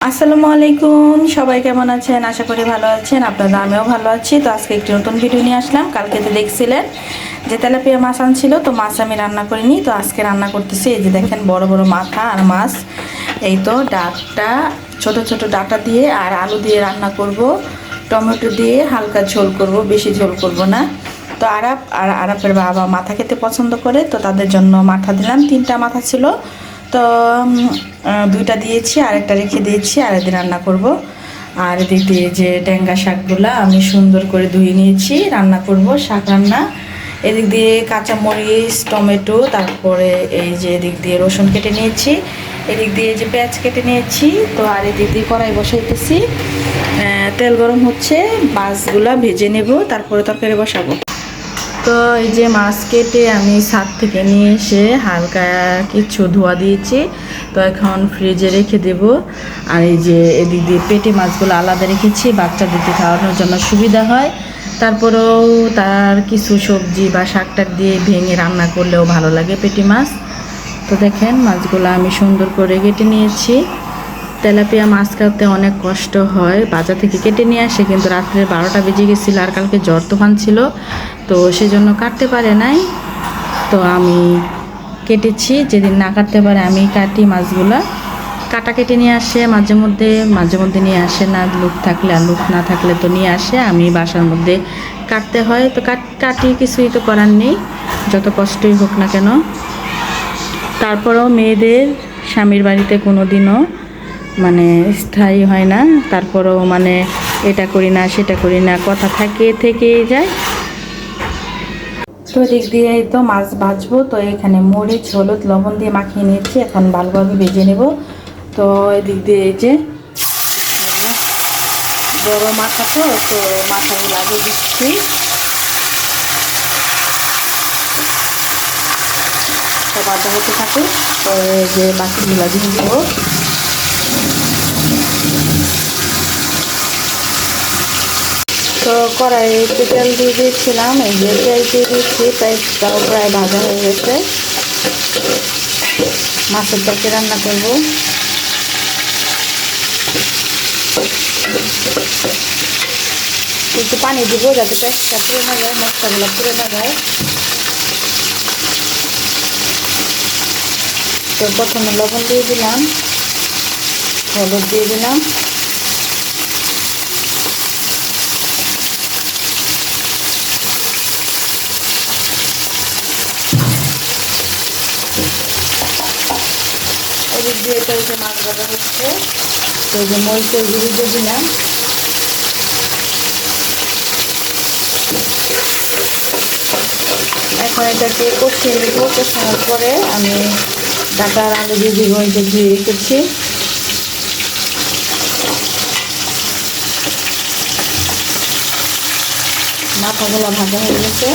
আসসালামু আলাইকুম, সবাই কেমন আছেন? আশা করি ভালো আছেন। আপনাদের আমিও ভালো আছি। তো আজকে একটি নতুন ভিডিও নিয়ে আসলাম। কালকে তো দেখছিলেন যে তেলাপিয়া মাছ আনছিল, তো মাছ আমি রান্না করিনি, তো আজকে রান্না করতেছি। এই যে দেখেন বড় বড় মাথা আর মাছ, এই তো ডাঁটা, ছোট ছোট ডাঁটা দিয়ে আর আলু দিয়ে রান্না করব, টমেটো দিয়ে হালকা ঝোল করব, বেশি ঝোল করব না। তো আরাপের বাবা মাথা খেতে পছন্দ করে, তো তাদের জন্য মাথা দিলাম। 3টা মাথা ছিল, তো 2টা দিয়েছি, আরেকটা রেখে দিয়েছি, আর একদিন রান্না করব। আর এদিক দিয়ে যে ট্যাঙ্গা শাকগুলা আমি সুন্দর করে ধুয়ে নিয়েছি, রান্না করব শাক রান্না। এদিক দিয়ে কাঁচামরিচ, টমেটো, তারপরে এই যে এদিক দিয়ে রসুন কেটে নিয়েছি, এদিক দিয়ে যে পেঁয়াজ কেটে নিয়েছি। তো আর এদিক দিয়ে কড়াই বসাইতেছি, তেল গরম হচ্ছে, মাছগুলা ভেজে নেব, তারপরে তরকারি বসাবো। তো এই যে মাছ কেটে আমি ছাদ থেকে নিয়ে এসে হালকা কিছু ধোয়া দিয়েছি, তো এখন ফ্রিজে রেখে দেব। আর এই যে এদিক দিয়ে পেটে মাছগুলো আলাদা রেখেছি, বাচ্চাদেরকে খাওয়ানোর জন্য সুবিধা হয়। তারপরেও তার কিছু সবজি বা শাক টাক দিয়ে ভেঙে রান্না করলেও ভালো লাগে পেটি মাছ। তো দেখেন মাছগুলো আমি সুন্দর করে কেটে নিয়েছি। তেলাপিয়া মাছ কাটতে অনেক কষ্ট হয়, বাজার থেকে কেটে নিয়ে আসে, কিন্তু রাত্রে 12টা বেজে গেছিলো, আর কালকে ঝড় তুফান ছিল, তো সেজন্য কাটতে পারে নাই। তো আমি কেটেছি, যেদিন না কাটতে পারে আমি কাটি মাছগুলা। কাটা কেটে নিয়ে আসে মাঝে মধ্যে নিয়ে আসে না, লোক থাকলে, আর লোক না থাকলে তো নিয়ে আসে, আমি বাসার মধ্যে কাটতে হয়। তো কাটি, কিছুই তো করার নেই, যত কষ্টই হোক না কেন। তারপরেও মেয়েদের স্বামীর বাড়িতে কোনো দিনও মানে স্থায়ী হয় না, তারপরেও মানে এটা করি না সেটা করি না, কথা থেকেই যায়। তো দিক দিয়ে তো মাছ ভাজবো, তো এখানে মরিচ, হলুদ, লবণ দিয়ে মাখিয়ে নিয়েছি, এখন ভালোভাবে ভেজে নেব। তো এদিক দিয়ে এই যে বড় মাথা, তো মাথাগুলো আগে দিচ্ছি। তো ভাজা হতে থাকে, তো এই যে বাকিগুলো দিয়ে দেবো। তো কড়াইতে তেল দিয়ে দিয়েছিলাম, এই যে তেল দিয়ে দিয়েছি, পেঁয়াজটাও প্রায় ভাজা হয়ে গেছে। মাছের তরকারি রান্না করব। একটু পানি দিব যাতে পেঁয়াজটা পুড়ে না যায়, মশলাগুলো পুড়ে না যায়। তো প্রথমে লবণ দিয়ে দিলাম, হলুদ দিয়ে দিলাম, এদিক দিয়ে এটা যে মাছ ভাজা হচ্ছে, তো যে মরিচের গুঁড়ি দিয়ে দিলাম। এখন এটাকে কষিয়ে নেব, কষানোর পরে আমি ডাঁটার আলু দিয়ে দিব, এই যে ধুয়ে রেখেছি। মাথাগুলো ভাজা হয়ে গেছে।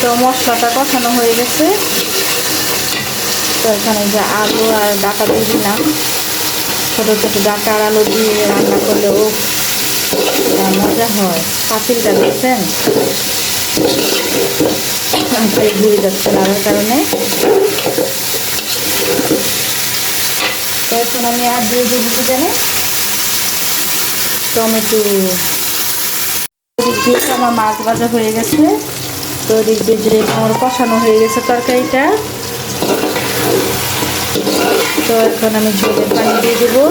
তো মশলাটা কষানো হয়ে গেছে, তো এখানে যে আলু আর ডাঁটা দিয়ে দিলাম। ছোটো ছোটো ডাঁটা আর আলু দিয়ে রান্না করলেও মজা হয়। পাতিলটা দেখছেন ঘুরে যাচ্ছে লাগার কারণে। তো এখন আমি আর দিয়ে দেবো কি জানে, টমেটো। দিয়ে আমার মাছ ভাজা হয়ে গেছে, তো দিক দিয়ে যে আমার কষানো হয়ে গেছে তরকারিটা। তো এখন আমি ঝোলের পানি দিয়ে দেবো।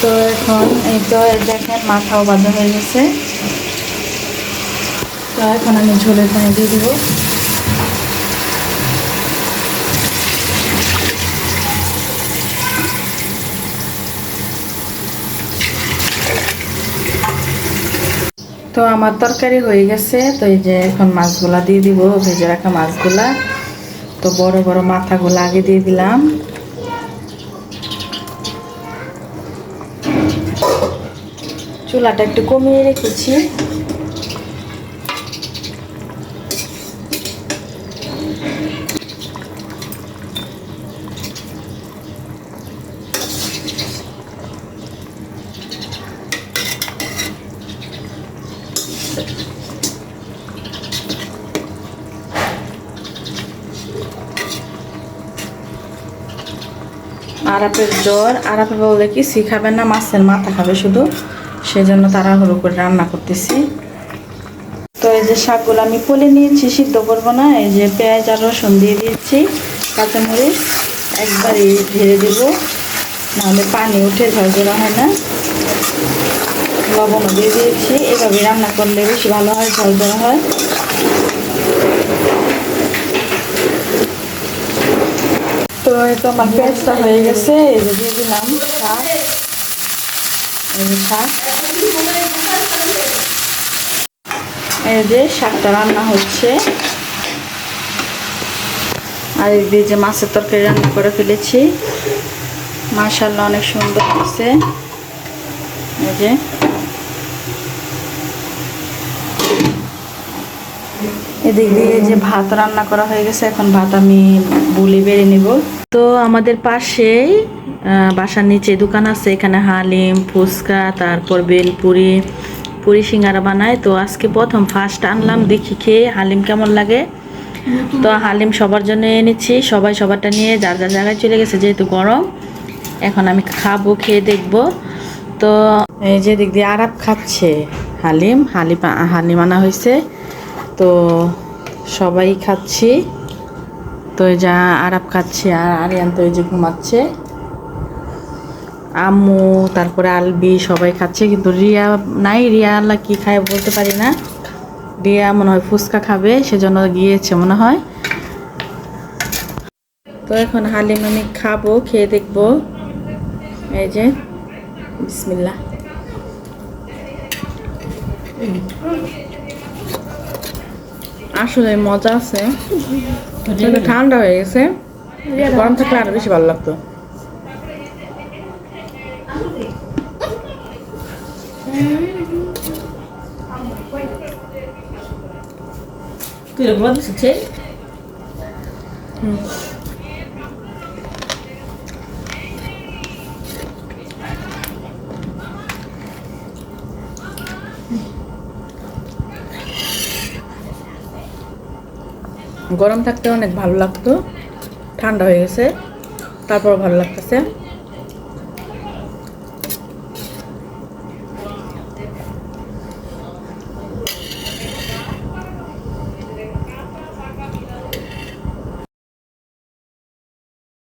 তো এখন এই তো দেখেন মাথাও ভাজা হয়ে গেছে, তো এখন আমি ঝোলের পানি দিয়ে দেবো। তো আমার তরকারি হয়ে গেছে, তো এই যে এখন মাছগুলা দিয়ে দিব, ভেজে রাখা মাছগুলা। তো বড় বড় মাথাগুলো আগে দিয়ে দিলাম। চুলাটা একটু কমিয়ে রেখেছি। আরাপের জ্বর, আরাপে বললে কি খাবে না, মাছের মাথা খাবে শুধু, সেজন্য তাড়াহুড়ো করে রান্না করতেছি। তো এই যে শাকগুলো আমি পলে নিয়েছি, সিদ্ধ করবো না। এই যে পেঁয়াজ আর রসুন দিয়ে দিয়েছি, কাঁচামরিচ একবারই ঢেলে দিব, নাহলে পানি উঠে ঝরঝরা হয় না। লবণও দিয়ে দিয়েছি, এভাবে রান্না করলে বেশি ভালো হয়, ঝরঝরা হয়। তো এই তো আমার পেঁয়াজটা হয়ে গেছে, এই যে দিয়ে দিলাম শাক। এই যে শাক, এই যে শাকটা রান্না হচ্ছে। আর এই দিয়ে যে মাছের তরকারি রান্না করে ফেলেছি, মাশাআল্লাহ অনেক সুন্দর হয়েছে। এই যে এদিক দিয়ে যে ভাত রান্না করা হয়ে গেছে, এখন ভাত আমি বুলি বেড়ে নিব। তো আমাদের পাশেই বাসার নিচে দোকান আছে, এখানে হালিম, ফুচকা, তারপর বেলপুরি, পুরি সিঙ্গারা বানায়। তো আজকে প্রথম ফার্স্ট আনলাম, দেখি খেয়ে হালিম কেমন লাগে। তো হালিম সবার জন্য এনেছি, সবাই সবারটা নিয়ে যার যার জায়গায় চলে গেছে, যেহেতু গরম। এখন আমি খাবো, খেয়ে দেখবো। তো এই যে দিক দিয়ে আরাপ খাচ্ছে হালিম আনা হয়েছে, তো সবাই খাচ্ছি। তো এই যা আরাপ খাচ্ছে, আর আরিয়ান তো এই যে ঘুমাচ্ছে, আম্মু তারপরে আলবি সবাই খাচ্ছে, কিন্তু রিয়া নাই। রিয়া আল্লাহ কি খায় বলতে পারি না। রিয়া মনে হয় ফুচকা খাবে, সেজন্য গিয়েছে মনে হয়। তো এখন হালিম আমি খাবো, খেয়ে দেখবো। এই যে বিসমিল্লাহ। আসলে মজা আছে, ঠান্ডা হয়ে গেছে, গরম থাকলে আরো বেশি ভালো লাগতো। গরম থাকতে অনেক ভালো লাগতো, ঠান্ডা হয়ে গেছে, তারপর ভালো লাগতেছে।